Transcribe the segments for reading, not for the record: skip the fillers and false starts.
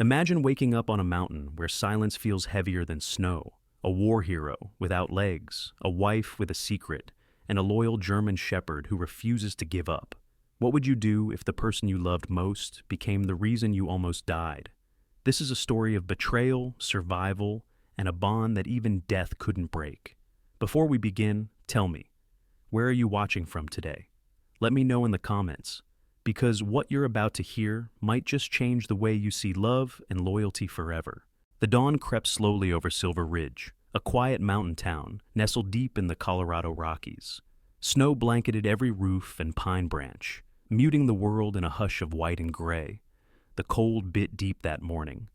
Imagine waking up on a mountain where silence feels heavier than snow, a war hero without legs, a wife with a secret, and a loyal German shepherd who refuses to give up. What would you do if the person you loved most became the reason you almost died? This is a story of betrayal, survival, and a bond that even death couldn't break. Before we begin, tell me, where are you watching from today? Let me know in the comments, because what you're about to hear might just change the way you see love and loyalty forever. The dawn crept slowly over Silver Ridge, a quiet mountain town nestled deep in the Colorado Rockies. Snow blanketed every roof and pine branch, muting the world in a hush of white and gray. The cold bit deep that morning,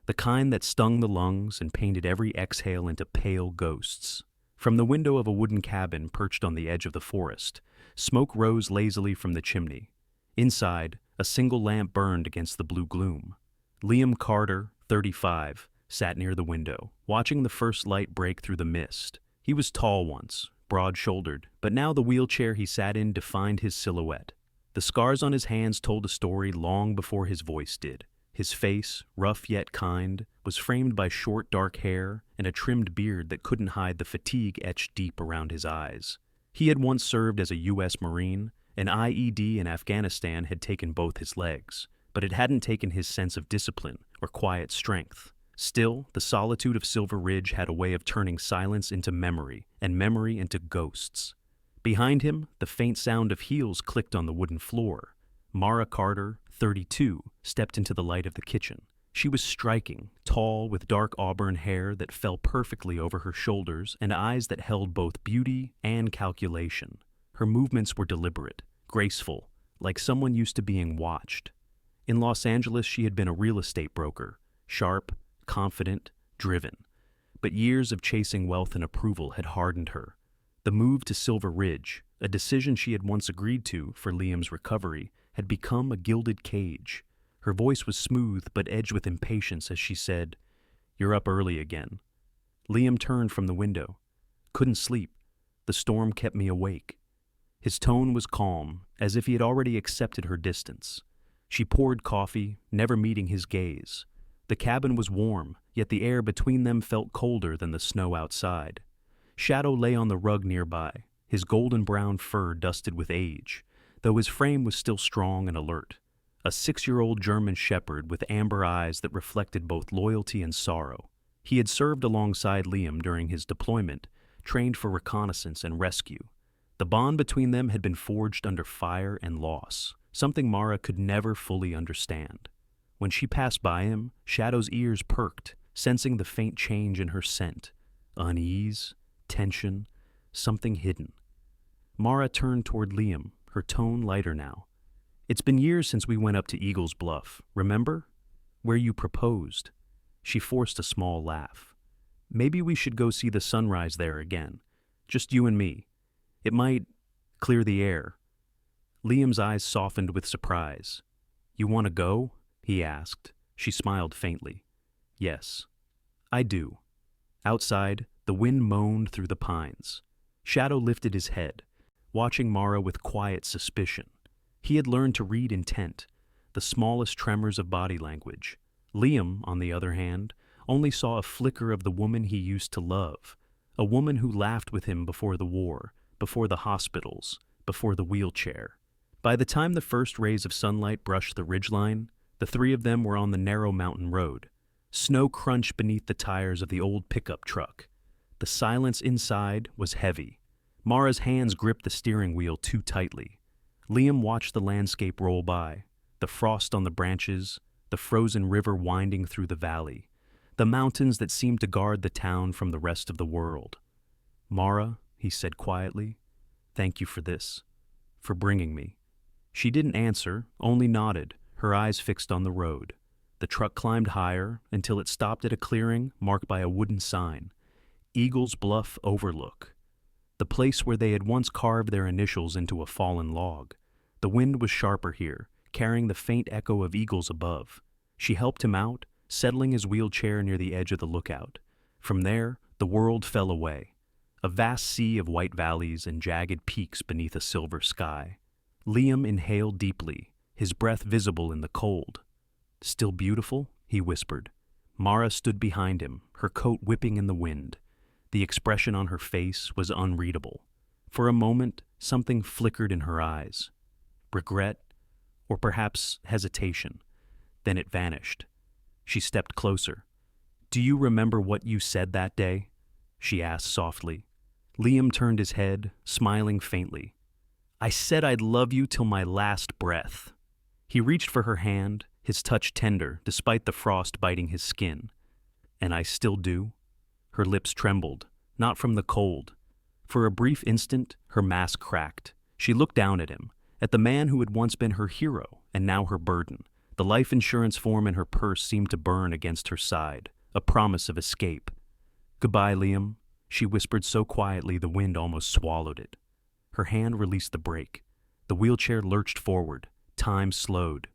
the kind that stung the lungs and painted every exhale into pale ghosts. From the window of a wooden cabin perched on the edge of the forest, smoke rose lazily from the chimney. Inside, a single lamp burned against the blue gloom. Liam Carter, 35, sat near the window, watching the first light break through the mist. He was tall once, broad-shouldered, but now the wheelchair he sat in defined his silhouette. The scars on his hands told a story long before his voice did. His face, rough yet kind, was framed by short dark hair and a trimmed beard that couldn't hide the fatigue etched deep around his eyes. He had once served as a U.S. Marine. An IED in Afghanistan had taken both his legs, but it hadn't taken his sense of discipline or quiet strength. Still, the solitude of Silver Ridge had a way of turning silence into memory and memory into ghosts. Behind him, the faint sound of heels clicked on the wooden floor. Mara Carter, 32, stepped into the light of the kitchen. She was striking, tall, with dark auburn hair that fell perfectly over her shoulders and eyes that held both beauty and calculation. Her movements were deliberate, graceful, like someone used to being watched. In Los Angeles, she had been a real estate broker, sharp, confident, driven. But years of chasing wealth and approval had hardened her. The move to Silver Ridge, a decision she had once agreed to for Liam's recovery, had become a gilded cage. Her voice was smooth but edged with impatience as she said, "You're up early again." Liam turned from the window. "Couldn't sleep. The storm kept me awake." His tone was calm, as if he had already accepted her distance. She poured coffee, never meeting his gaze. The cabin was warm, yet the air between them felt colder than the snow outside. Shadow lay on the rug nearby, his golden brown fur dusted with age, though his frame was still strong and alert. A 6-year-old German shepherd with amber eyes that reflected both loyalty and sorrow. He had served alongside Liam during his deployment, trained for reconnaissance and rescue. The bond between them had been forged under fire and loss, something Mara could never fully understand. When she passed by him, Shadow's ears perked, sensing the faint change in her scent. Unease, tension, something hidden. Mara turned toward Liam, her tone lighter now. "It's been years since we went up to Eagle's Bluff, remember? Where you proposed." She forced a small laugh. "Maybe we should go see the sunrise there again. Just you and me. It might clear the air." Liam's eyes softened with surprise. "You want to go?" he asked. She smiled faintly. "Yes, I do." Outside, the wind moaned through the pines. Shadow lifted his head, watching Mara with quiet suspicion. He had learned to read intent, the smallest tremors of body language. Liam, on the other hand, only saw a flicker of the woman he used to love, a woman who laughed with him before the war, before the hospitals, before the wheelchair. By the time the first rays of sunlight brushed the ridgeline, the three of them were on the narrow mountain road. Snow crunched beneath the tires of the old pickup truck. The silence inside was heavy. Mara's hands gripped the steering wheel too tightly. Liam watched the landscape roll by, the frost on the branches, the frozen river winding through the valley, the mountains that seemed to guard the town from the rest of the world. "Mara," he said quietly, "thank you for this, for bringing me." She didn't answer, only nodded, her eyes fixed on the road. The truck climbed higher until it stopped at a clearing marked by a wooden sign, Eagle's Bluff Overlook, the place where they had once carved their initials into a fallen log. The wind was sharper here, carrying the faint echo of eagles above. She helped him out, settling his wheelchair near the edge of the lookout. From there, the world fell away, a vast sea of white valleys and jagged peaks beneath a silver sky. Liam inhaled deeply, his breath visible in the cold. "Still beautiful?" he whispered. Mara stood behind him, her coat whipping in the wind. The expression on her face was unreadable. For a moment, something flickered in her eyes. Regret, or perhaps hesitation. Then it vanished. She stepped closer. "Do you remember what you said that day?" she asked softly. Liam turned his head, smiling faintly. "I said I'd love you till my last breath." He reached for her hand, his touch tender despite the frost biting his skin. "And I still do?" Her lips trembled, not from the cold. For a brief instant, her mask cracked. She looked down at him, at the man who had once been her hero and now her burden. The life insurance form in her purse seemed to burn against her side, a promise of escape. "Goodbye, Liam," she whispered so quietly the wind almost swallowed it. Her hand released the brake. The wheelchair lurched forward. Time slowed.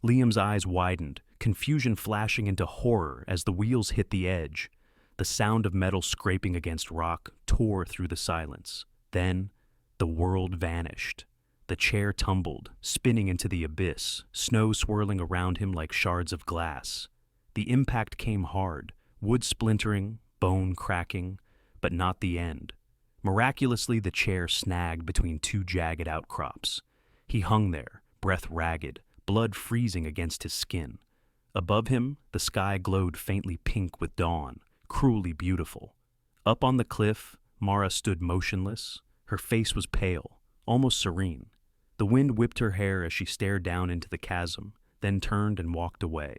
Liam's eyes widened, confusion flashing into horror as the wheels hit the edge. The sound of metal scraping against rock tore through the silence. Then, the world vanished. The chair tumbled, spinning into the abyss, snow swirling around him like shards of glass. The impact came hard, wood splintering, bone cracking, but not the end. Miraculously, the chair snagged between two jagged outcrops. He hung there, breath ragged, blood freezing against his skin. Above him, the sky glowed faintly pink with dawn, cruelly beautiful. Up on the cliff, Mara stood motionless. Her face was pale, almost serene. The wind whipped her hair as she stared down into the chasm, then turned and walked away.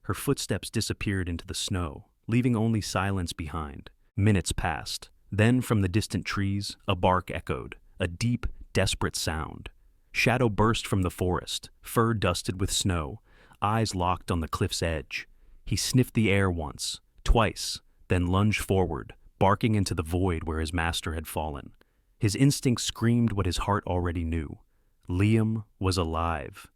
Her footsteps disappeared into the snow, leaving only silence behind. Minutes passed. Then, from the distant trees, a bark echoed, a deep, desperate sound. Shadow burst from the forest, fur dusted with snow, eyes locked on the cliff's edge. He sniffed the air once, twice, then lunged forward, barking into the void where his master had fallen. His instinct screamed what his heart already knew. Liam was alive.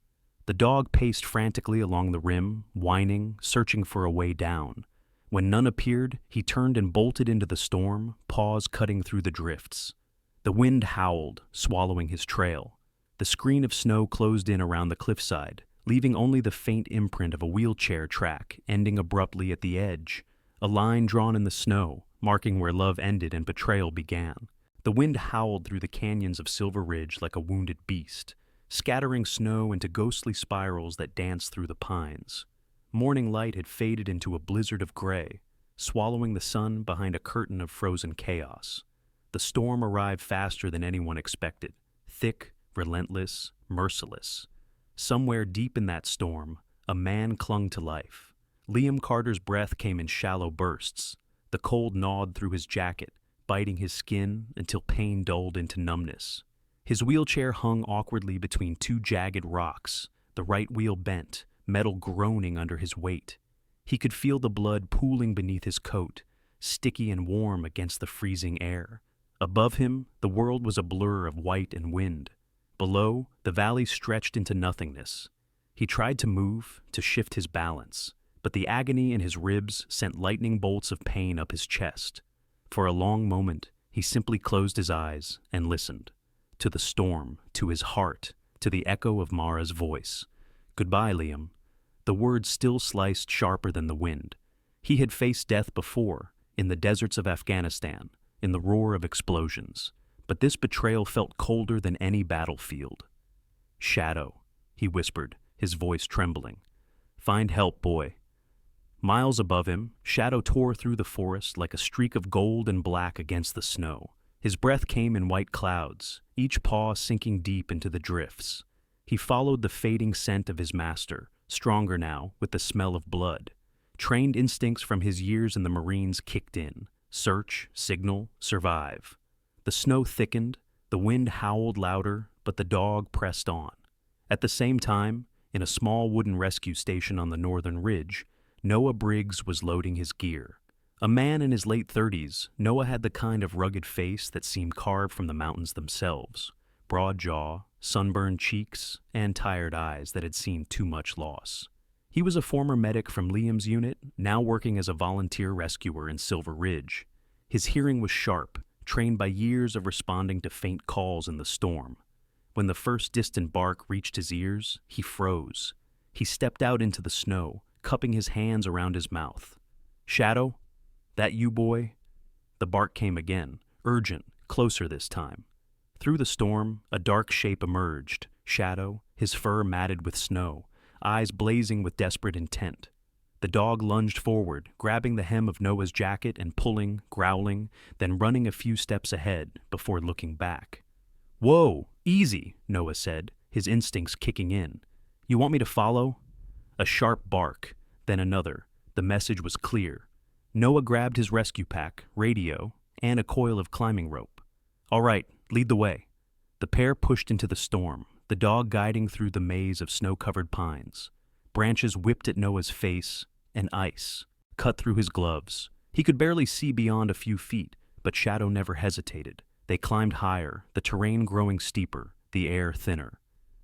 The dog paced frantically along the rim, whining, searching for a way down. When none appeared, he turned and bolted into the storm, paws cutting through the drifts. The wind howled, swallowing his trail. The screen of snow closed in around the cliffside, leaving only the faint imprint of a wheelchair track ending abruptly at the edge, a line drawn in the snow, marking where love ended and betrayal began. The wind howled through the canyons of Silver Ridge like a wounded beast, scattering snow into ghostly spirals that danced through the pines. Morning light had faded into a blizzard of gray, swallowing the sun behind a curtain of frozen chaos. The storm arrived faster than anyone expected, thick, relentless, merciless. Somewhere deep in that storm, a man clung to life. Liam Carter's breath came in shallow bursts. The cold gnawed through his jacket, biting his skin until pain dulled into numbness. His wheelchair hung awkwardly between two jagged rocks, the right wheel bent, metal groaning under his weight. He could feel the blood pooling beneath his coat, sticky and warm against the freezing air. Above him, the world was a blur of white and wind. Below, the valley stretched into nothingness. He tried to move, to shift his balance, but the agony in his ribs sent lightning bolts of pain up his chest. For a long moment, he simply closed his eyes and listened. To the storm, to his heart, to the echo of Mara's voice. "Goodbye, Liam." The words still sliced sharper than the wind. He had faced death before, in the deserts of Afghanistan, in the roar of explosions. But this betrayal felt colder than any battlefield. "Shadow," he whispered, his voice trembling. "Find help, boy." Miles above him, Shadow tore through the forest like a streak of gold and black against the snow. His breath came in white clouds, each paw sinking deep into the drifts. He followed the fading scent of his master, stronger now with the smell of blood. Trained instincts from his years in the Marines kicked in. Search, signal, survive. The snow thickened, the wind howled louder, but the dog pressed on. At the same time, in a small wooden rescue station on the northern ridge, Noah Briggs was loading his gear. A man in his late 30s, Noah had the kind of rugged face that seemed carved from the mountains themselves. Broad jaw, sunburned cheeks, and tired eyes that had seen too much loss. He was a former medic from Liam's unit, now working as a volunteer rescuer in Silver Ridge. His hearing was sharp, trained by years of responding to faint calls in the storm. When the first distant bark reached his ears, he froze. He stepped out into the snow, cupping his hands around his mouth. "Shadow? That you, boy?" The bark came again, urgent, closer this time. Through the storm, a dark shape emerged, Shadow, his fur matted with snow, eyes blazing with desperate intent. The dog lunged forward, grabbing the hem of Noah's jacket and pulling, growling, then running a few steps ahead before looking back. "Whoa, easy," Noah said, his instincts kicking in. "You want me to follow?" A sharp bark, then another. The message was clear. Noah grabbed his rescue pack, radio, and a coil of climbing rope. "All right, lead the way." The pair pushed into the storm, the dog guiding through the maze of snow-covered pines. Branches whipped at Noah's face, and ice cut through his gloves. He could barely see beyond a few feet, but Shadow never hesitated. They climbed higher, the terrain growing steeper, the air thinner.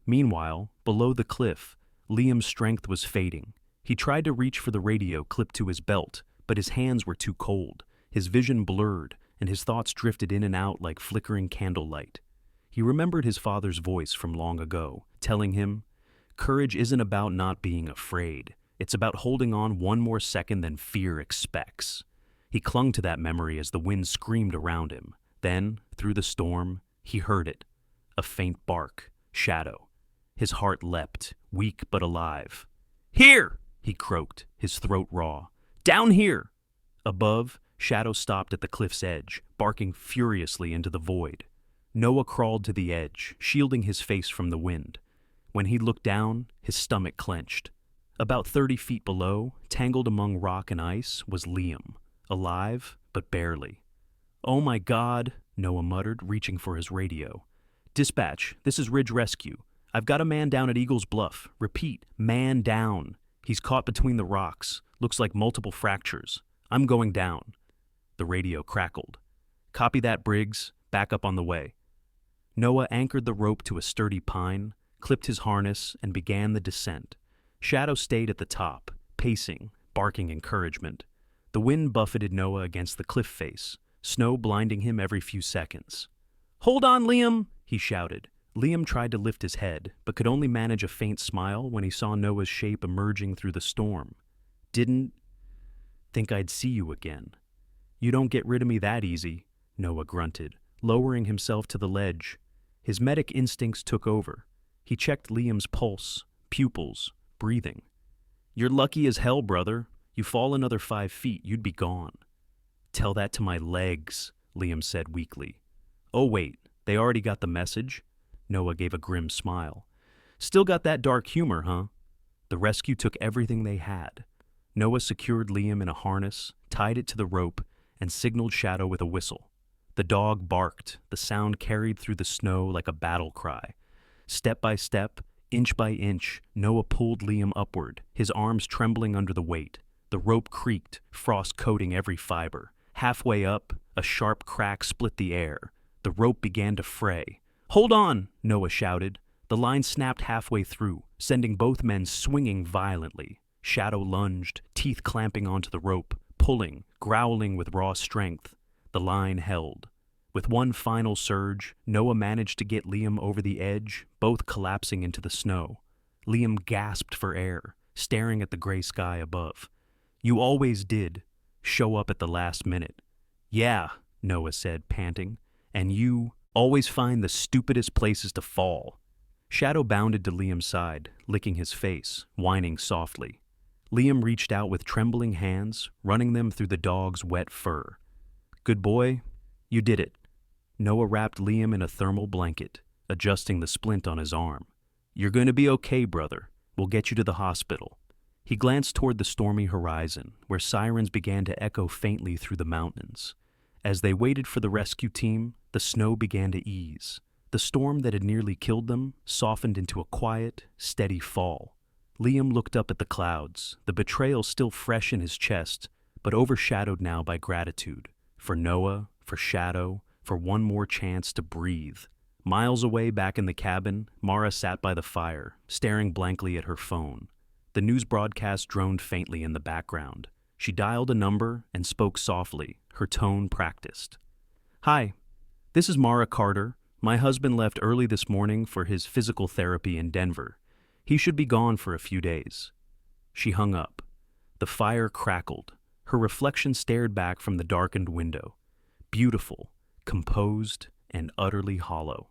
Meanwhile, below the cliff, Liam's strength was fading. He tried to reach for the radio clipped to his belt, but his hands were too cold. His vision blurred, and his thoughts drifted in and out like flickering candlelight. He remembered his father's voice from long ago, telling him, "Courage isn't about not being afraid. It's about holding on one more second than fear expects." He clung to that memory as the wind screamed around him. Then, through the storm, he heard it. A faint bark. Shadow. His heart leapt, weak but alive. "Here!" he croaked, his throat raw. "Down here!" Above, Shadow stopped at the cliff's edge, barking furiously into the void. Noah crawled to the edge, shielding his face from the wind. When he looked down, his stomach clenched. About 30 feet below, tangled among rock and ice, was Liam, alive, but barely. "Oh my God," Noah muttered, reaching for his radio. "Dispatch, this is Ridge Rescue. I've got a man down at Eagle's Bluff. Repeat, man down. He's caught between the rocks. Looks like multiple fractures. I'm going down." The radio crackled. "Copy that, Briggs. Back up on the way." Noah anchored the rope to a sturdy pine, clipped his harness, and began the descent. Shadow stayed at the top, pacing, barking encouragement. The wind buffeted Noah against the cliff face, snow blinding him every few seconds. "Hold on, Liam!" he shouted. Liam tried to lift his head, but could only manage a faint smile when he saw Noah's shape emerging through the storm. "Didn't think I'd see you again." "You don't get rid of me that easy," Noah grunted, lowering himself to the ledge. His medic instincts took over. He checked Liam's pulse, pupils, breathing. "You're lucky as hell, brother. You fall another 5 feet, you'd be gone." "Tell that to my legs," Liam said weakly. "Oh wait, they already got the message?" Noah gave a grim smile. "Still got that dark humor, huh?" The rescue took everything they had. Noah secured Liam in a harness, tied it to the rope, and signaled Shadow with a whistle. The dog barked, the sound carried through the snow like a battle cry. Step by step, inch by inch, Noah pulled Liam upward, his arms trembling under the weight. The rope creaked, frost coating every fiber. Halfway up, a sharp crack split the air. The rope began to fray. "Hold on!" Noah shouted. The line snapped halfway through, sending both men swinging violently. Shadow lunged, teeth clamping onto the rope, pulling, growling with raw strength. The line held. With one final surge, Noah managed to get Liam over the edge, both collapsing into the snow. Liam gasped for air, staring at the gray sky above. "You always did. Show up at the last minute." "Yeah," Noah said, panting. "And you always find the stupidest places to fall." Shadow bounded to Liam's side, licking his face, whining softly. Liam reached out with trembling hands, running them through the dog's wet fur. "Good boy, you did it." Noah wrapped Liam in a thermal blanket, adjusting the splint on his arm. "You're going to be okay, brother. We'll get you to the hospital." He glanced toward the stormy horizon, where sirens began to echo faintly through the mountains. As they waited for the rescue team, the snow began to ease. The storm that had nearly killed them softened into a quiet, steady fall. Liam looked up at the clouds, the betrayal still fresh in his chest, but overshadowed now by gratitude. For Noah, for Shadow, for one more chance to breathe. Miles away back in the cabin, Mara sat by the fire, staring blankly at her phone. The news broadcast droned faintly in the background. She dialed a number and spoke softly, her tone practiced. "Hi, this is Mara Carter. My husband left early this morning for his physical therapy in Denver. He should be gone for a few days." She hung up. The fire crackled. Her reflection stared back from the darkened window. Beautiful, composed, and utterly hollow.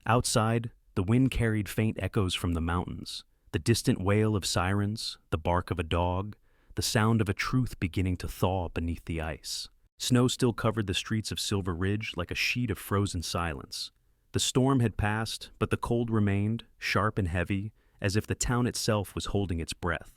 Outside, the wind carried faint echoes from the mountains, the distant wail of sirens, the bark of a dog, the sound of a truth beginning to thaw beneath the ice. Snow still covered the streets of Silver Ridge like a sheet of frozen silence. The storm had passed, but the cold remained, sharp and heavy, as if the town itself was holding its breath.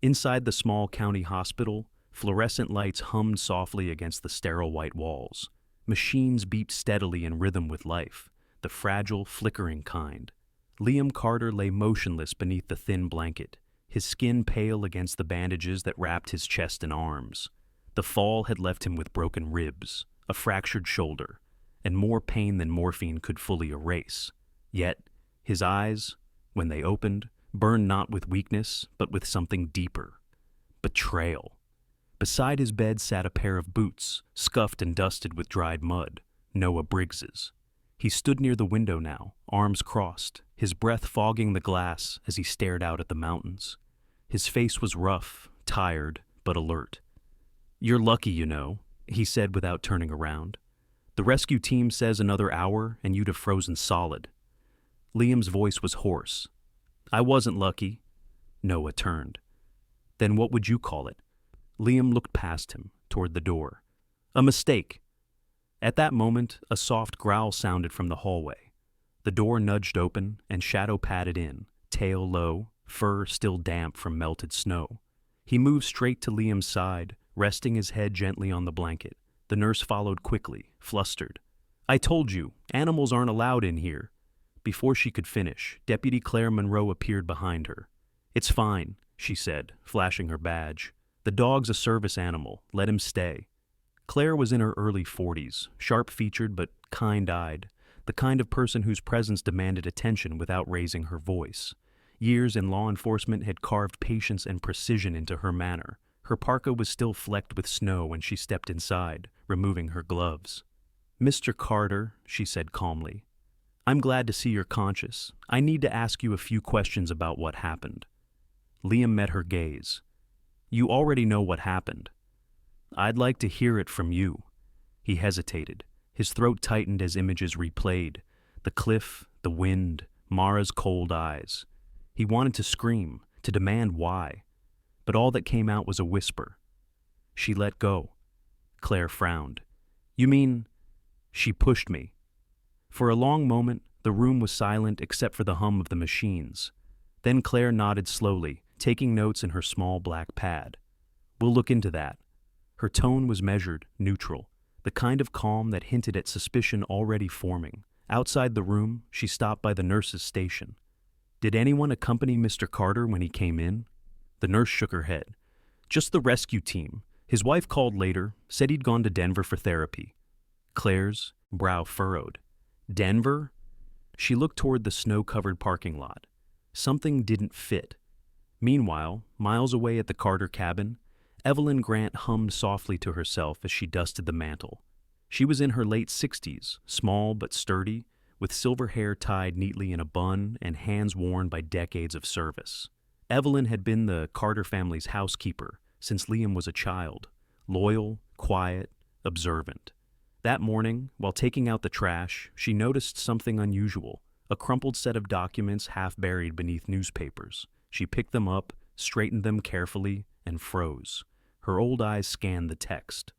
Inside the small county hospital, fluorescent lights hummed softly against the sterile white walls. Machines beeped steadily in rhythm with life, the fragile, flickering kind. Liam Carter lay motionless beneath the thin blanket, his skin pale against the bandages that wrapped his chest and arms. The fall had left him with broken ribs, a fractured shoulder, and more pain than morphine could fully erase. Yet, his eyes, when they opened, burned not with weakness, but with something deeper. Betrayal. Beside his bed sat a pair of boots, scuffed and dusted with dried mud, Noah Briggs's. He stood near the window now, arms crossed, his breath fogging the glass as he stared out at the mountains. His face was rough, tired, but alert. "You're lucky, you know," he said without turning around. "The rescue team says another hour and you'd have frozen solid." Liam's voice was hoarse. "I wasn't lucky." Noah turned. "Then what would you call it?" Liam looked past him, toward the door. "A mistake." At that moment, a soft growl sounded from the hallway. The door nudged open, and Shadow padded in, tail low, fur still damp from melted snow. He moved straight to Liam's side, resting his head gently on the blanket. The nurse followed quickly, flustered. "I told you, animals aren't allowed in here." Before she could finish, Deputy Claire Monroe appeared behind her. "It's fine," she said, flashing her badge. "The dog's a service animal. Let him stay." Claire was in her early 40s, sharp-featured but kind-eyed, the kind of person whose presence demanded attention without raising her voice. Years in law enforcement had carved patience and precision into her manner. Her parka was still flecked with snow when she stepped inside, removing her gloves. "Mr. Carter," she said calmly, "I'm glad to see you're conscious. I need to ask you a few questions about what happened." Liam met her gaze. "You already know what happened." "I'd like to hear it from you." He hesitated. His throat tightened as images replayed. The cliff, the wind, Mara's cold eyes. He wanted to scream, to demand why. But all that came out was a whisper. "She let go." Claire frowned. "You mean—" "She pushed me." For a long moment, the room was silent except for the hum of the machines. Then Claire nodded slowly, taking notes in her small black pad. "We'll look into that." Her tone was measured, neutral, the kind of calm that hinted at suspicion already forming. Outside the room, she stopped by the nurse's station. "Did anyone accompany Mr. Carter when he came in?" The nurse shook her head. "Just the rescue team. His wife called later, said he'd gone to Denver for therapy." Claire's brow furrowed. "Denver?" She looked toward the snow-covered parking lot. Something didn't fit. Meanwhile, miles away at the Carter cabin, Evelyn Grant hummed softly to herself as she dusted the mantel. She was in her late 60s, small but sturdy, with silver hair tied neatly in a bun and hands worn by decades of service. Evelyn had been the Carter family's housekeeper since Liam was a child, loyal, quiet, observant. That morning, while taking out the trash, she noticed something unusual, a crumpled set of documents half buried beneath newspapers. She picked them up, straightened them carefully, and froze. Her old eyes scanned the text.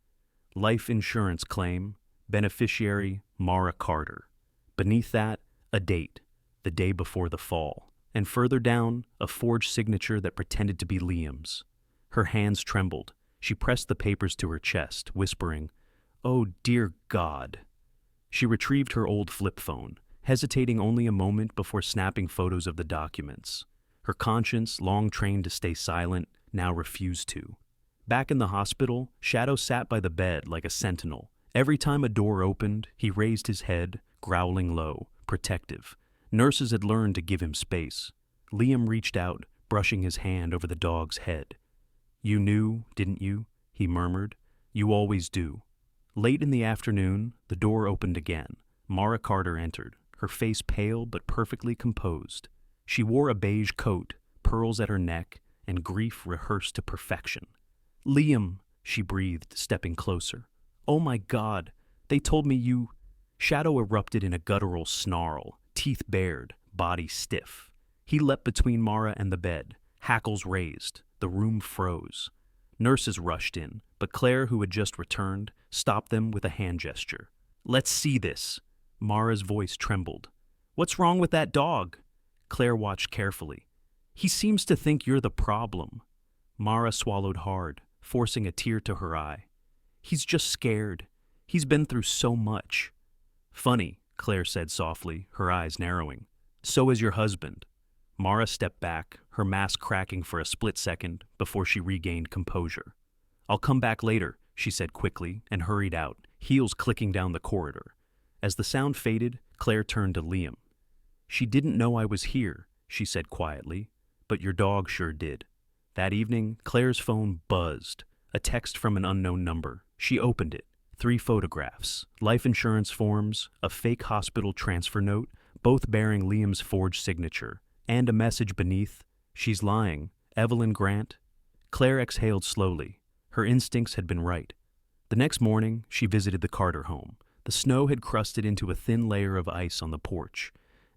Life insurance claim, beneficiary Mara Carter. Beneath that, a date, the day before the fall. And further down, a forged signature that pretended to be Liam's. Her hands trembled. She pressed the papers to her chest, whispering, "Oh, dear God." She retrieved her old flip phone, hesitating only a moment before snapping photos of the documents. Her conscience, long trained to stay silent, now refused to. Back in the hospital, Shadow sat by the bed like a sentinel. Every time a door opened, he raised his head, growling low, protective. Nurses had learned to give him space. Liam reached out, brushing his hand over the dog's head. "You knew, didn't you?" he murmured. "You always do." Late in the afternoon, the door opened again. Mara Carter entered, her face pale but perfectly composed. She wore a beige coat, pearls at her neck, and grief rehearsed to perfection. Liam, she breathed, stepping closer. Oh my God, they told me you. Shadow erupted in a guttural snarl, teeth bared, body stiff. He leapt between Mara and the bed, hackles raised. The room froze. Nurses rushed in, but Claire, who had just returned, stopped them with a hand gesture. Let's see this. Mara's voice trembled. What's wrong with that dog? Claire watched carefully. He seems to think you're the problem. Mara swallowed hard, forcing a tear to her eye. He's just scared. He's been through so much. Funny, Claire said softly, her eyes narrowing. So is your husband. Mara stepped back, her mask cracking for a split second before she regained composure. I'll come back later, she said quickly and hurried out, heels clicking down the corridor. As the sound faded, Claire turned to Liam. She didn't know I was here, she said quietly, but your dog sure did. That evening, Claire's phone buzzed. A text from an unknown number. She opened it. 3 photographs, life insurance forms, a fake hospital transfer note, both bearing Liam's forged signature, and a message beneath, she's lying, Evelyn Grant. Claire exhaled slowly. Her instincts had been right. The next morning, she visited the Carter home. The snow had crusted into a thin layer of ice on the porch.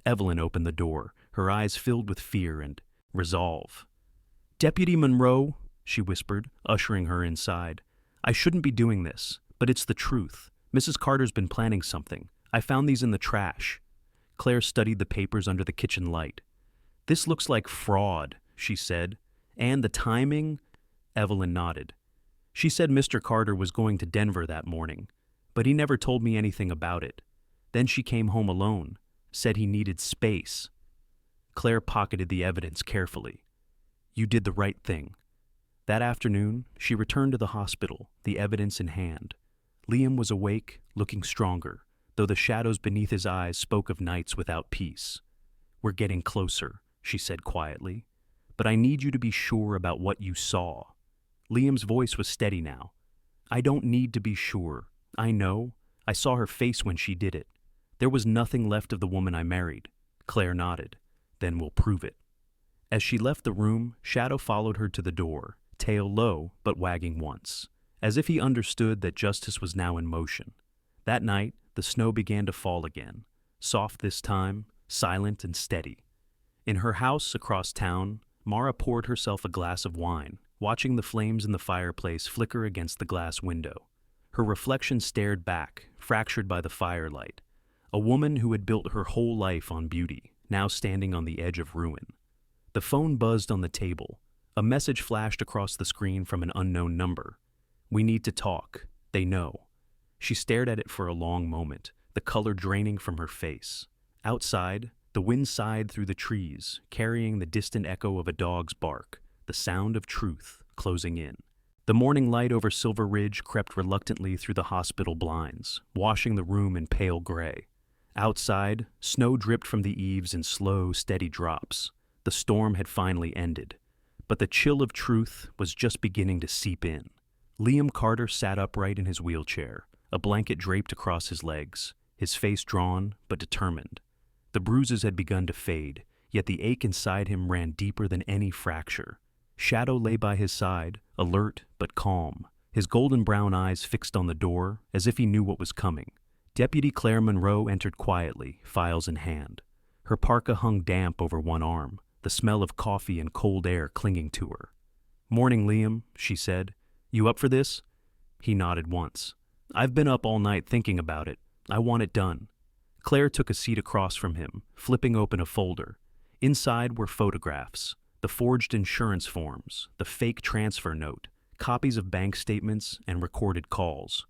Evelyn opened the door, her eyes filled with fear and resolve. Deputy Monroe, she whispered, ushering her inside. I shouldn't be doing this, but it's the truth. Mrs. Carter's been planning something. I found these in the trash. Claire studied the papers under the kitchen light. This looks like fraud, she said. And the timing? Evelyn nodded. She said Mr. Carter was going to Denver that morning, but he never told me anything about it. Then she came home alone, said he needed space. Claire pocketed the evidence carefully. You did the right thing. That afternoon, she returned to the hospital, the evidence in hand. Liam was awake, looking stronger, though the shadows beneath his eyes spoke of nights without peace. We're getting closer, she said quietly, but I need you to be sure about what you saw. Liam's voice was steady now. I don't need to be sure. I know. I saw her face when she did it. There was nothing left of the woman I married. Claire nodded. Then we'll prove it. As she left the room, Shadow followed her to the door, tail low but wagging once, as if he understood that justice was now in motion. That night, the snow began to fall again, soft this time, silent and steady. In her house across town, Mara poured herself a glass of wine, watching the flames in the fireplace flicker against the glass window. Her reflection stared back, fractured by the firelight. A woman who had built her whole life on beauty, now standing on the edge of ruin. The phone buzzed on the table. A message flashed across the screen from an unknown number. We need to talk. They know. She stared at it for a long moment, the color draining from her face. Outside, the wind sighed through the trees, carrying the distant echo of a dog's bark, the sound of truth closing in. The morning light over Silver Ridge crept reluctantly through the hospital blinds, washing the room in pale gray. Outside, snow dripped from the eaves in slow, steady drops. The storm had finally ended, but the chill of truth was just beginning to seep in. Liam Carter sat upright in his wheelchair, a blanket draped across his legs, his face drawn but determined. The bruises had begun to fade, yet the ache inside him ran deeper than any fracture. Shadow lay by his side, alert but calm, his golden brown eyes fixed on the door as if he knew what was coming. Deputy Claire Monroe entered quietly, files in hand. Her parka hung damp over one arm, the smell of coffee and cold air clinging to her. Morning, Liam, she said. You up for this? He nodded once. I've been up all night thinking about it. I want it done. Claire took a seat across from him, flipping open a folder. Inside were photographs, the forged insurance forms, the fake transfer note, copies of bank statements, and recorded calls.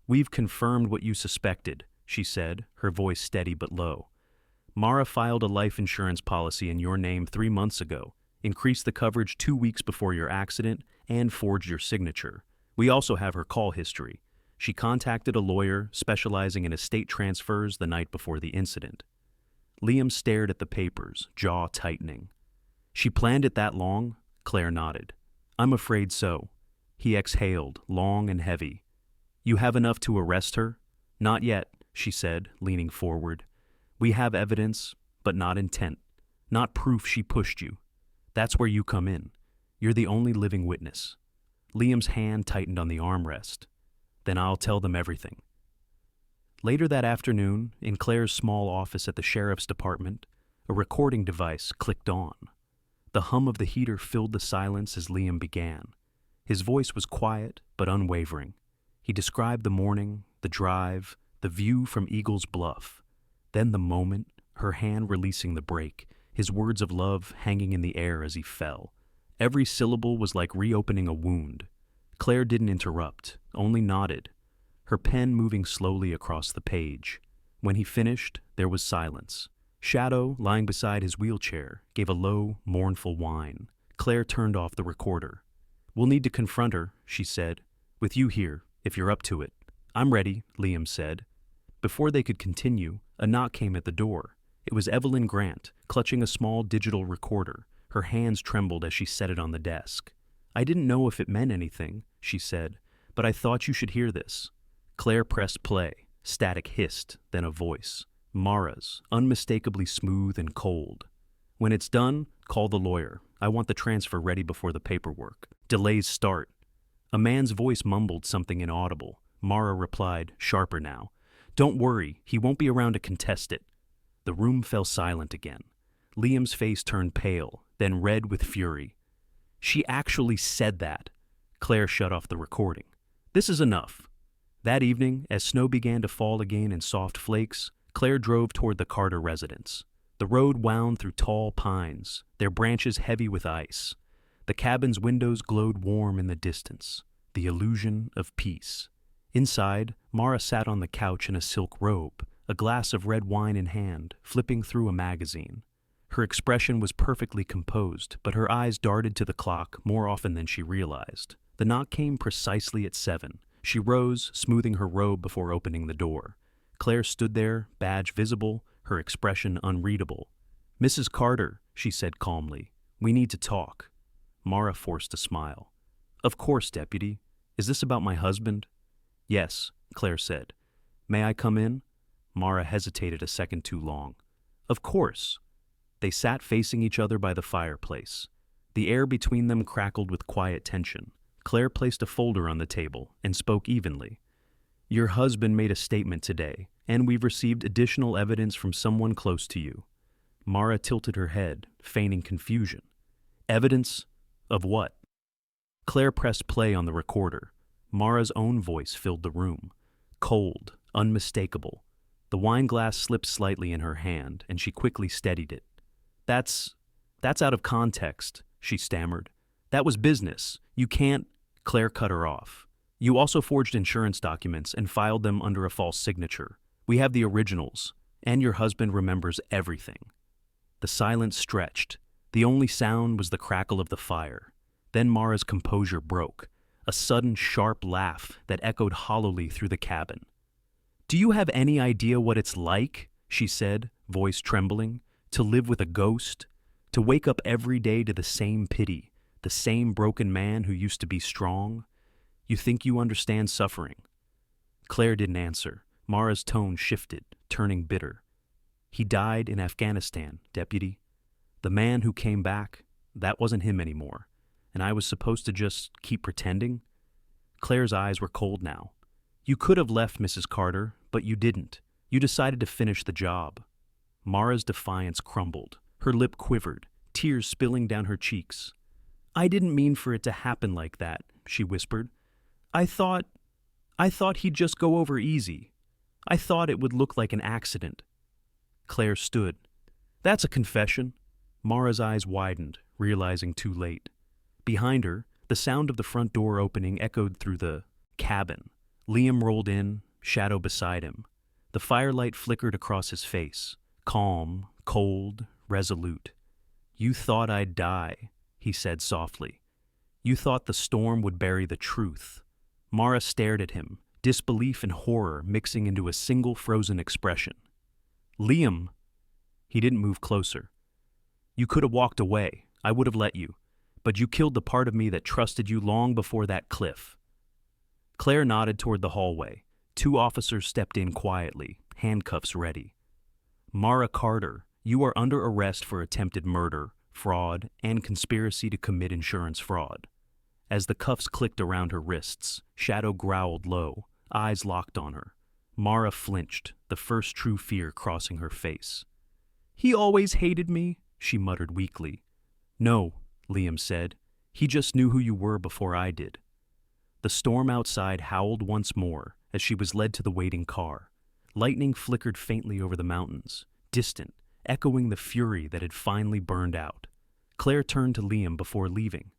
We've confirmed what you suspected, she said, her voice steady but low. Mara filed a life insurance policy in your name 3 months ago, increased the coverage 2 weeks before your accident, and forged your signature. We also have her call history. She contacted a lawyer specializing in estate transfers the night before the incident. Liam stared at the papers, jaw tightening. She planned it that long? Claire nodded. I'm afraid so. He exhaled, long and heavy. You have enough to arrest her? Not yet, she said, leaning forward. We have evidence, but not intent. Not proof she pushed you. That's where you come in. You're the only living witness. Liam's hand tightened on the armrest. Then I'll tell them everything. Later that afternoon, in Claire's small office at the sheriff's department, a recording device clicked on. The hum of the heater filled the silence as Liam began. His voice was quiet but unwavering. He described the morning, the drive, the view from Eagle's Bluff. Then the moment, her hand releasing the brake, his words of love hanging in the air as he fell. Every syllable was like reopening a wound. Claire didn't interrupt, only nodded, her pen moving slowly across the page. When he finished, there was silence. Shadow, lying beside his wheelchair, gave a low, mournful whine. Claire turned off the recorder. "We'll need to confront her," she said. "With you here, if you're up to it." "I'm ready," Liam said. Before they could continue, a knock came at the door. It was Evelyn Grant, clutching a small digital recorder. Her hands trembled as she set it on the desk. "I didn't know if it meant anything," she said, "but I thought you should hear this." Claire pressed play. Static hissed, then a voice. Mara's, unmistakably smooth and cold. "When it's done, call the lawyer. I want the transfer ready before the paperwork. Delays start." A man's voice mumbled something inaudible. Mara replied, sharper now, "Don't worry, he won't be around to contest it." The room fell silent again. Liam's face turned pale, then red with fury. "She actually said that." Claire shut off the recording. "This is enough." That evening, as snow began to fall again in soft flakes, Claire drove toward the Carter residence. The road wound through tall pines, their branches heavy with ice. The cabin's windows glowed warm in the distance, the illusion of peace. Inside, Mara sat on the couch in a silk robe, a glass of red wine in hand, flipping through a magazine. Her expression was perfectly composed, but her eyes darted to the clock more often than she realized. The knock came precisely at 7. She rose, smoothing her robe before opening the door. Claire stood there, badge visible, her expression unreadable. "Mrs. Carter," she said calmly, "we need to talk." Mara forced a smile. "Of course, Deputy. Is this about my husband?" "Yes," Claire said. "May I come in?" Mara hesitated a second too long. "Of course." They sat facing each other by the fireplace. The air between them crackled with quiet tension. Claire placed a folder on the table and spoke evenly. "Your husband made a statement today, and we've received additional evidence from someone close to you." Mara tilted her head, feigning confusion. "Evidence? Of what?" Claire pressed play on the recorder. Mara's own voice filled the room. Cold, unmistakable. The wine glass slipped slightly in her hand, and she quickly steadied it. That's out of context," she stammered. "That was business. You can't—" Claire cut her off. "You also forged insurance documents and filed them under a false signature. We have the originals, and your husband remembers everything." The silence stretched. The only sound was the crackle of the fire. Then Mara's composure broke, a sudden sharp laugh that echoed hollowly through the cabin. "Do you have any idea what it's like," she said, voice trembling, "to live with a ghost? To wake up every day to the same pity, the same broken man who used to be strong? You think you understand suffering?" Claire didn't answer. Mara's tone shifted, turning bitter. "He died in Afghanistan, Deputy. The man who came back, that wasn't him anymore. And I was supposed to just keep pretending?" Claire's eyes were cold now. "You could have left, Mrs. Carter, but you didn't. You decided to finish the job." Mara's defiance crumbled. Her lip quivered, tears spilling down her cheeks. "I didn't mean for it to happen like that," she whispered. I thought he'd just go over easy. I thought it would look like an accident." Claire stood. "That's a confession." Mara's eyes widened, realizing too late. Behind her, the sound of the front door opening echoed through the cabin. Liam rolled in, shadow beside him. The firelight flickered across his face, calm, cold, resolute. "You thought I'd die," he said softly. "You thought the storm would bury the truth." Mara stared at him, disbelief and horror mixing into a single frozen expression. "Liam!" He didn't move closer. "You could have walked away. I would have let you. But you killed the part of me that trusted you long before that cliff." Claire nodded toward the hallway. 2 officers stepped in quietly, handcuffs ready. "Mara Carter, you are under arrest for attempted murder, fraud, and conspiracy to commit insurance fraud." As the cuffs clicked around her wrists, Shadow growled low, eyes locked on her. Mara flinched, the first true fear crossing her face. "He always hated me," she muttered weakly. "No," Liam said. "He just knew who you were before I did." The storm outside howled once more as she was led to the waiting car. Lightning flickered faintly over the mountains, distant, echoing the fury that had finally burned out. Claire turned to Liam before leaving.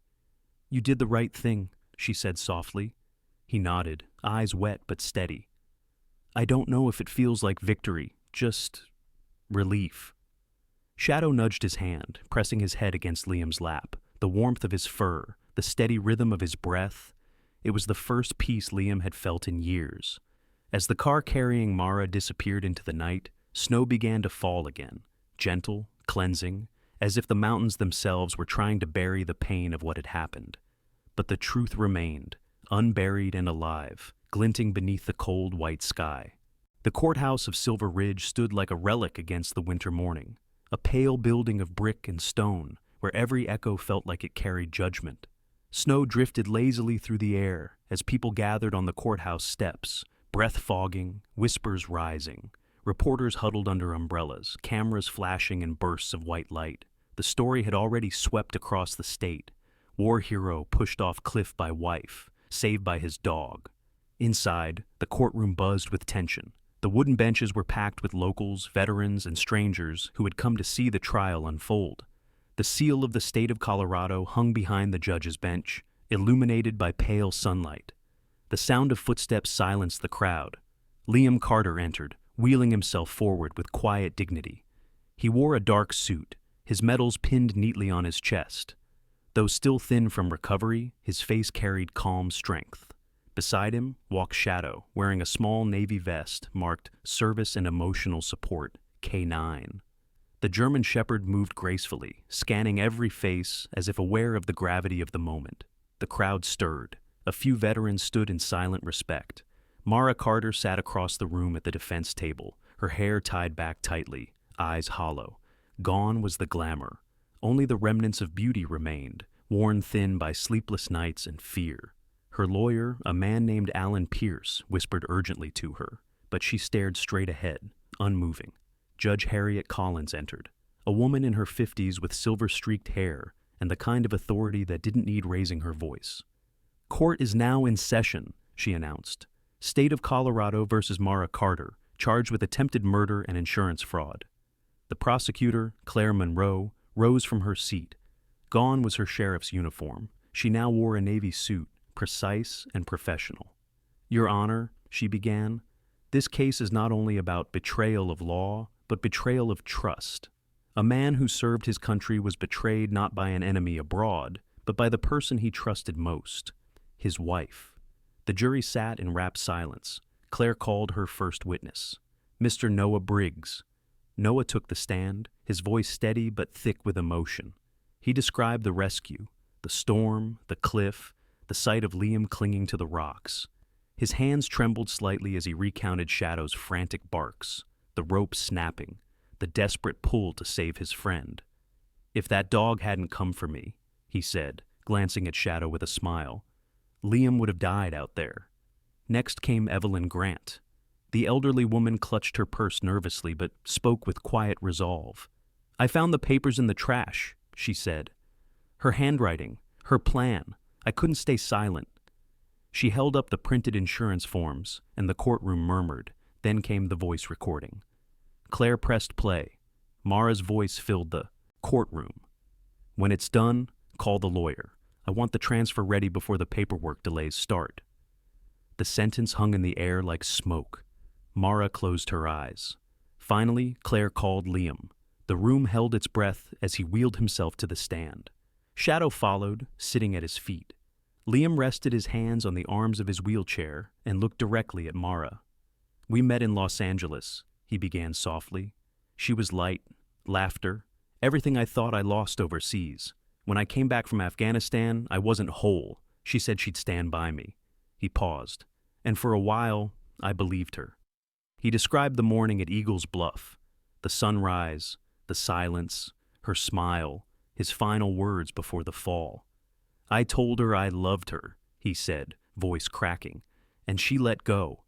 "You did the right thing," she said softly. He nodded, eyes wet but steady. "I don't know if it feels like victory, just relief." Shadow nudged his hand, pressing his head against Liam's lap, the warmth of his fur, the steady rhythm of his breath. It was the first peace Liam had felt in years. As the car carrying Mara disappeared into the night, snow began to fall again, gentle, cleansing, as if the mountains themselves were trying to bury the pain of what had happened. But the truth remained, unburied and alive, glinting beneath the cold white sky. The courthouse of Silver Ridge stood like a relic against the winter morning, a pale building of brick and stone, where every echo felt like it carried judgment. Snow drifted lazily through the air as people gathered on the courthouse steps, breath fogging, whispers rising. Reporters huddled under umbrellas, cameras flashing in bursts of white light. The story had already swept across the state. War hero pushed off cliff by wife, saved by his dog. Inside, the courtroom buzzed with tension. The wooden benches were packed with locals, veterans, and strangers who had come to see the trial unfold. The seal of the state of Colorado hung behind the judge's bench, illuminated by pale sunlight. The sound of footsteps silenced the crowd. Liam Carter entered, wheeling himself forward with quiet dignity. He wore a dark suit, his medals pinned neatly on his chest. Though still thin from recovery, his face carried calm strength. Beside him walked Shadow, wearing a small navy vest marked Service and Emotional Support, K9. The German Shepherd moved gracefully, scanning every face as if aware of the gravity of the moment. The crowd stirred. A few veterans stood in silent respect. Mara Carter sat across the room at the defense table, her hair tied back tightly, eyes hollow. Gone was the glamour. Only the remnants of beauty remained, worn thin by sleepless nights and fear. Her lawyer, a man named Alan Pierce, whispered urgently to her, but she stared straight ahead, unmoving. Judge Harriet Collins entered, a woman in her 50s with silver-streaked hair and the kind of authority that didn't need raising her voice. "Court is now in session," she announced. "State of Colorado versus Mara Carter, charged with attempted murder and insurance fraud." The prosecutor, Claire Monroe, rose from her seat. Gone was her sheriff's uniform. She now wore a navy suit, precise and professional. "Your Honor," she began, "this case is not only about betrayal of law, but betrayal of trust. A man who served his country was betrayed not by an enemy abroad, but by the person he trusted most, his wife." The jury sat in rapt silence. Claire called her first witness, Mr. Noah Briggs. Noah took the stand, his voice steady but thick with emotion. He described the rescue, the storm, the cliff, the sight of Liam clinging to the rocks. His hands trembled slightly as he recounted Shadow's frantic barks, the rope snapping, the desperate pull to save his friend. "If that dog hadn't come for me," he said, glancing at Shadow with a smile, "Liam would have died out there." Next came Evelyn Grant. The elderly woman clutched her purse nervously but spoke with quiet resolve. "I found the papers in the trash," she said. "Her handwriting, her plan. I couldn't stay silent." She held up the printed insurance forms, and the courtroom murmured. Then came the voice recording. Claire pressed play. Mara's voice filled the courtroom. "When it's done, call the lawyer. I want the transfer ready before the paperwork delays start." The sentence hung in the air like smoke. Mara closed her eyes. Finally, Claire called Liam. The room held its breath as he wheeled himself to the stand. Shadow followed, sitting at his feet. Liam rested his hands on the arms of his wheelchair and looked directly at Mara. "We met in Los Angeles," he began softly. "She was light, laughter, everything I thought I lost overseas. When I came back from Afghanistan, I wasn't whole. She said she'd stand by me." He paused, and for a while, I believed her. He described the morning at Eagles Bluff, the sunrise, the silence, her smile, his final words before the fall. I told her I loved her, he said, voice cracking, and she let go.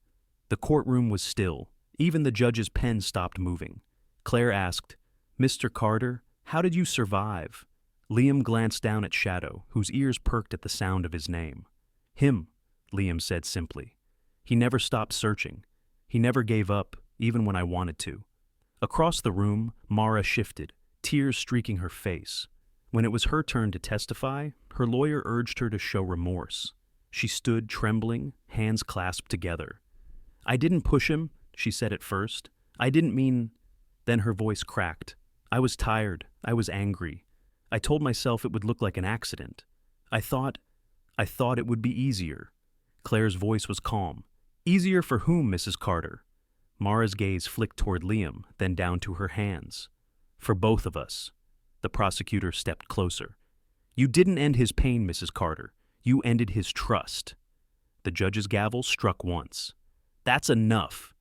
The courtroom was still. Even the judge's pen stopped moving. Claire asked, "Mr. Carter, how did you survive?" Liam glanced down at Shadow, whose ears perked at the sound of his name. "Him," Liam said simply. "He never stopped searching. He never gave up, even when I wanted to." Across the room, Mara shifted, tears streaking her face. When it was her turn to testify, her lawyer urged her to show remorse. She stood trembling, hands clasped together. "I didn't push him," she said at first. "I didn't mean—" Then her voice cracked. "I was tired. I was angry. I told myself it would look like an accident. I thought it would be easier." Claire's voice was calm. "Easier for whom, Mrs. Carter?" Mara's gaze flicked toward Liam, then down to her hands. "For both of us." The prosecutor stepped closer. "You didn't end his pain, Mrs. Carter. You ended his trust." The judge's gavel struck once. "That's enough."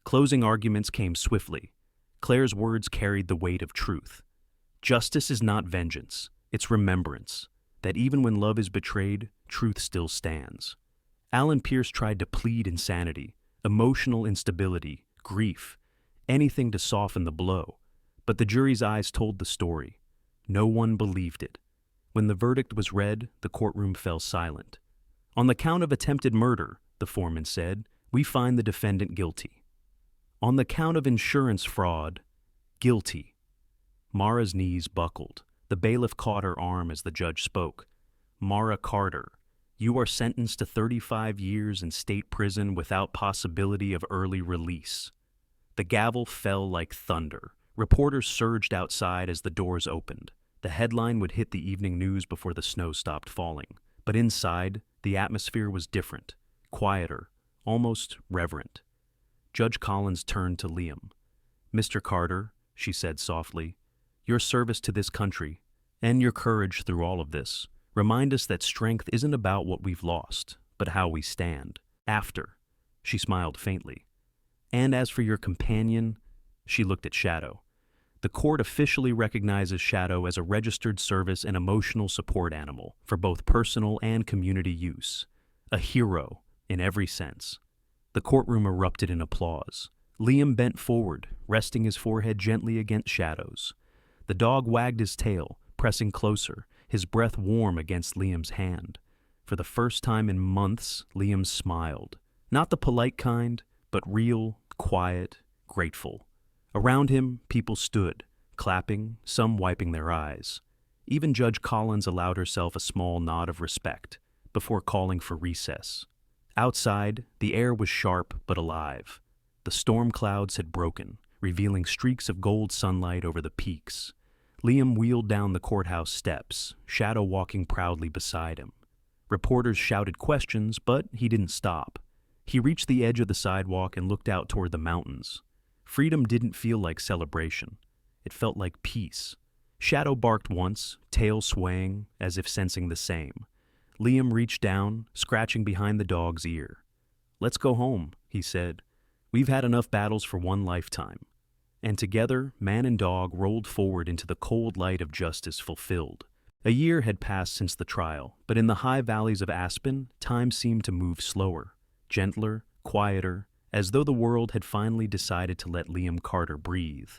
Closing arguments came swiftly. Claire's words carried the weight of truth. Justice is not vengeance, it's remembrance, that even when love is betrayed, truth still stands. Alan Pierce tried to plead insanity, emotional instability, grief, anything to soften the blow, but the jury's eyes told the story. No one believed it. When the verdict was read, the courtroom fell silent. "On the count of attempted murder," the foreman said, "we find the defendant guilty. On the count of insurance fraud, guilty." Mara's knees buckled. The bailiff caught her arm as the judge spoke. "Mara Carter, you are sentenced to 35 years in state prison without possibility of early release." The gavel fell like thunder. Reporters surged outside as the doors opened. The headline would hit the evening news before the snow stopped falling. But inside, the atmosphere was different, quieter, almost reverent. Judge Collins turned to Liam. "Mr. Carter," she said softly, "your service to this country, and your courage through all of this, remind us that strength isn't about what we've lost, but how we stand. After." She smiled faintly. "And as for your companion," she looked at Shadow. "The court officially recognizes Shadow as a registered service and emotional support animal for both personal and community use. A hero, in every sense." The courtroom erupted in applause. Liam bent forward, resting his forehead gently against Shadow's. The dog wagged his tail, pressing closer, his breath warm against Liam's hand. For the first time in months, Liam smiled. Not the polite kind, but real, quiet, grateful. Around him, people stood, clapping, some wiping their eyes. Even Judge Collins allowed herself a small nod of respect, before calling for recess. Outside, the air was sharp but alive. The storm clouds had broken, revealing streaks of gold sunlight over the peaks. Liam wheeled down the courthouse steps, Shadow walking proudly beside him. Reporters shouted questions, but he didn't stop. He reached the edge of the sidewalk and looked out toward the mountains. Freedom didn't feel like celebration. It felt like peace. Shadow barked once, tail swaying, as if sensing the same. Liam reached down, scratching behind the dog's ear. "Let's go home," he said. "We've had enough battles for one lifetime." And together, man and dog rolled forward into the cold light of justice fulfilled. A year had passed since the trial, but in the high valleys of Aspen, time seemed to move slower, gentler, quieter, as though the world had finally decided to let Liam Carter breathe.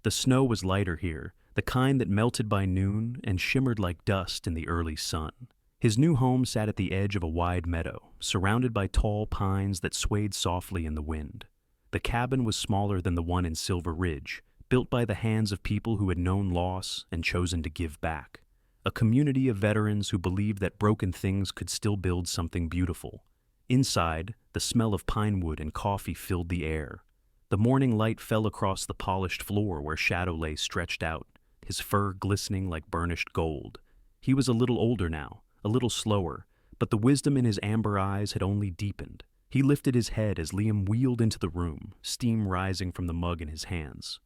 The snow was lighter here, the kind that melted by noon and shimmered like dust in the early sun. His new home sat at the edge of a wide meadow, surrounded by tall pines that swayed softly in the wind. The cabin was smaller than the one in Silver Ridge, built by the hands of people who had known loss and chosen to give back. A community of veterans who believed that broken things could still build something beautiful. Inside, the smell of pine wood and coffee filled the air. The morning light fell across the polished floor where Shadow lay stretched out, his fur glistening like burnished gold. He was a little older now, a little slower, but the wisdom in his amber eyes had only deepened. He lifted his head as Liam wheeled into the room, steam rising from the mug in his hands.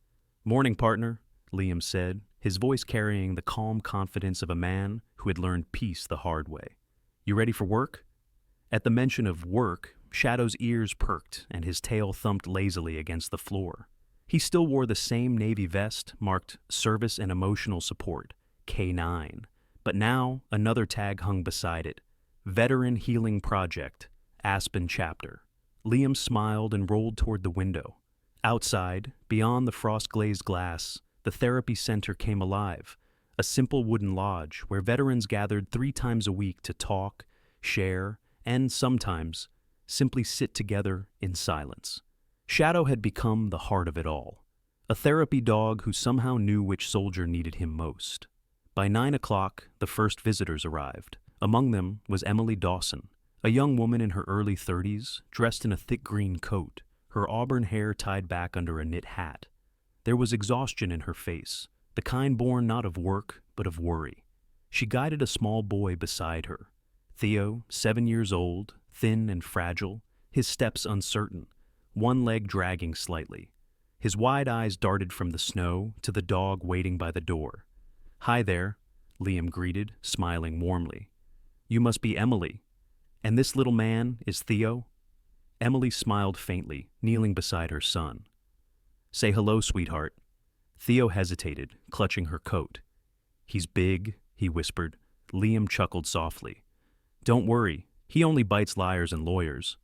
"Morning, partner," Liam said, his voice carrying the calm confidence of a man who had learned peace the hard way. "You ready for work?" At the mention of work, Shadow's ears perked and his tail thumped lazily against the floor. He still wore the same navy vest marked Service and Emotional Support, K9, But now, another tag hung beside it. Veteran Healing Project, Aspen Chapter. Liam smiled and rolled toward the window. Outside, beyond the frost-glazed glass, the therapy center came alive, a simple wooden lodge where veterans gathered 3 times a week to talk, share, and sometimes simply sit together in silence. Shadow had become the heart of it all, a therapy dog who somehow knew which soldier needed him most. By 9 o'clock, the first visitors arrived. Among them was Emily Dawson, a young woman in her early 30s, dressed in a thick green coat, her auburn hair tied back under a knit hat. There was exhaustion in her face, the kind born not of work, but of worry. She guided a small boy beside her. Theo, 7 years old, thin and fragile, his steps uncertain, one leg dragging slightly. His wide eyes darted from the snow to the dog waiting by the door. "Hi there," Liam greeted, smiling warmly. "You must be Emily. And this little man is Theo?" Emily smiled faintly, kneeling beside her son. "Say hello, sweetheart." Theo hesitated, clutching her coat. "He's big," he whispered. Liam chuckled softly. "Don't worry, he only bites liars and lawyers."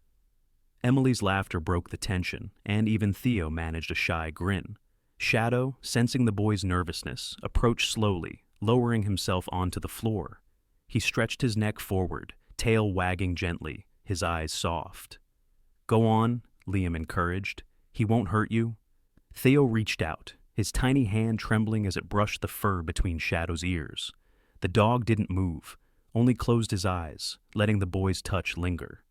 Emily's laughter broke the tension, and even Theo managed a shy grin. Shadow, sensing the boy's nervousness, approached slowly, lowering himself onto the floor. He stretched his neck forward, tail wagging gently, his eyes soft. "Go on," Liam encouraged. "He won't hurt you." Theo reached out, his tiny hand trembling as it brushed the fur between Shadow's ears. The dog didn't move, only closed his eyes, letting the boy's touch linger.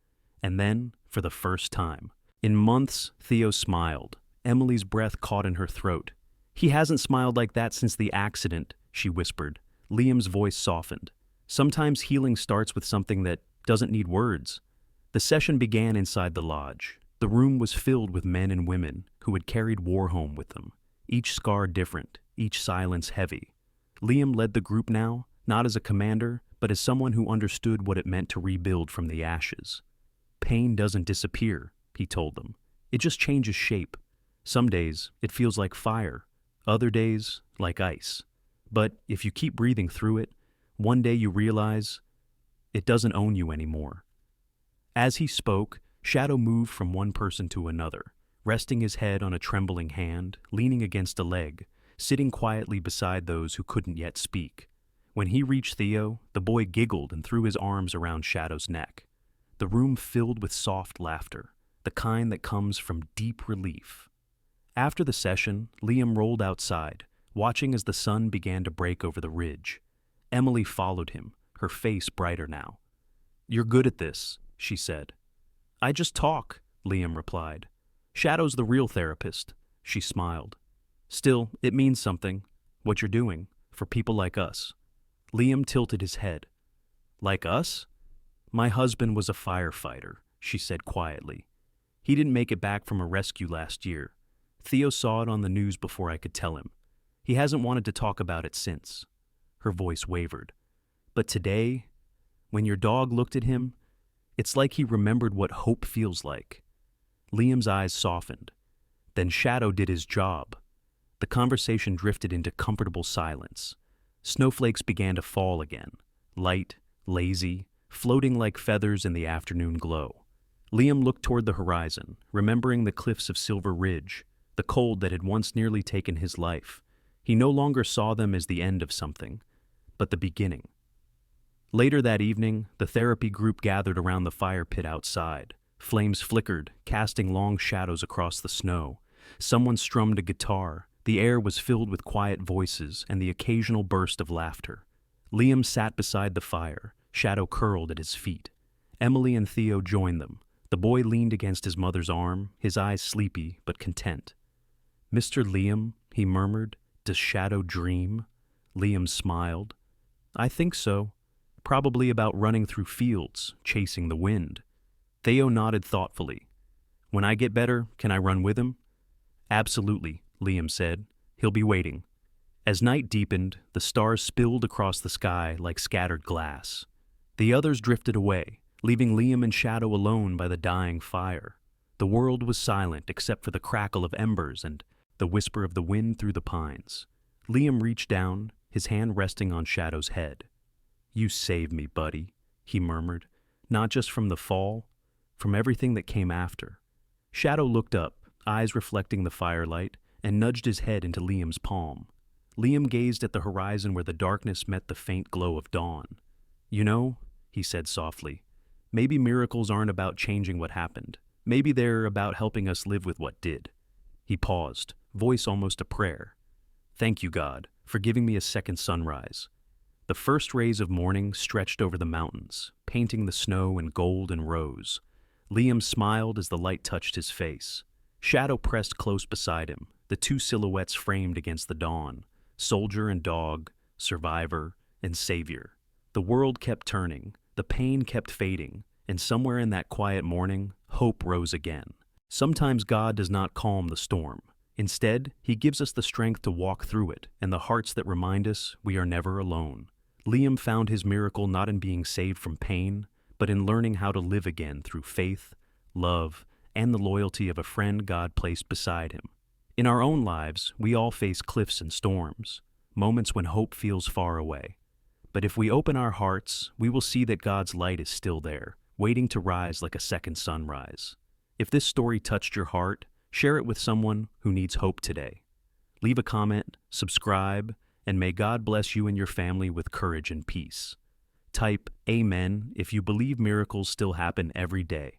And then, for the first time in months, Theo smiled. Emily's breath caught in her throat. "He hasn't smiled like that since the accident," she whispered. Liam's voice softened. "Sometimes healing starts with something that doesn't need words." The session began inside the lodge. The room was filled with men and women who had carried war home with them, each scar different, each silence heavy. Liam led the group now, not as a commander, but as someone who understood what it meant to rebuild from the ashes. "Pain doesn't disappear," he told them. "It just changes shape. Some days, it feels like fire. Other days, like ice. But if you keep breathing through it, one day you realize it doesn't own you anymore." As he spoke, Shadow moved from one person to another, resting his head on a trembling hand, leaning against a leg, sitting quietly beside those who couldn't yet speak. When he reached Theo, the boy giggled and threw his arms around Shadow's neck. The room filled with soft laughter, the kind that comes from deep relief. After the session, Liam rolled outside, watching as the sun began to break over the ridge. Emily followed him, her face brighter now. "You're good at this," she said. "I just talk," Liam replied. "Shadow's the real therapist," she smiled. "Still, it means something, what you're doing, for people like us." Liam tilted his head. "Like us?" "My husband was a firefighter," she said quietly. "He didn't make it back from a rescue last year. Theo saw it on the news before I could tell him. He hasn't wanted to talk about it since." Her voice wavered. "But today, when your dog looked at him, it's like he remembered what hope feels like." Liam's eyes softened. Then Shadow did his job. The conversation drifted into comfortable silence. Snowflakes began to fall again, light, lazy, floating like feathers in the afternoon glow. Liam looked toward the horizon, remembering the cliffs of Silver Ridge, the cold that had once nearly taken his life. He no longer saw them as the end of something, but the beginning. Later that evening, the therapy group gathered around the fire pit outside. Flames flickered, casting long shadows across the snow. Someone strummed a guitar. The air was filled with quiet voices and the occasional burst of laughter. Liam sat beside the fire, Shadow curled at his feet. Emily and Theo joined them. The boy leaned against his mother's arm, his eyes sleepy but content. "Mr. Liam," he murmured, "does Shadow dream?" Liam smiled. "I think so. Probably about running through fields, chasing the wind." Theo nodded thoughtfully. "When I get better, can I run with him?" "Absolutely," Liam said. "He'll be waiting." As night deepened, the stars spilled across the sky like scattered glass. The others drifted away, leaving Liam and Shadow alone by the dying fire. The world was silent except for the crackle of embers and the whisper of the wind through the pines. Liam reached down, his hand resting on Shadow's head. "You saved me, buddy," he murmured, "not just from the fall, from everything that came after." Shadow looked up, eyes reflecting the firelight, and nudged his head into Liam's palm. Liam gazed at the horizon where the darkness met the faint glow of dawn. "You know," he said softly, "maybe miracles aren't about changing what happened. Maybe they're about helping us live with what did." He paused, voice almost a prayer. "Thank you, God, for giving me a second sunrise." The first rays of morning stretched over the mountains, painting the snow in gold and rose. Liam smiled as the light touched his face. Shadow pressed close beside him, the two silhouettes framed against the dawn, soldier and dog, survivor and savior. The world kept turning, the pain kept fading, and somewhere in that quiet morning, hope rose again. Sometimes God does not calm the storm. Instead, he gives us the strength to walk through it and the hearts that remind us we are never alone. Liam found his miracle not in being saved from pain, but in learning how to live again through faith, love, and the loyalty of a friend God placed beside him. In our own lives, we all face cliffs and storms, moments when hope feels far away. But if we open our hearts, we will see that God's light is still there, waiting to rise like a second sunrise. If this story touched your heart, share it with someone who needs hope today. Leave a comment, subscribe, and may God bless you and your family with courage and peace. Type Amen if you believe miracles still happen every day.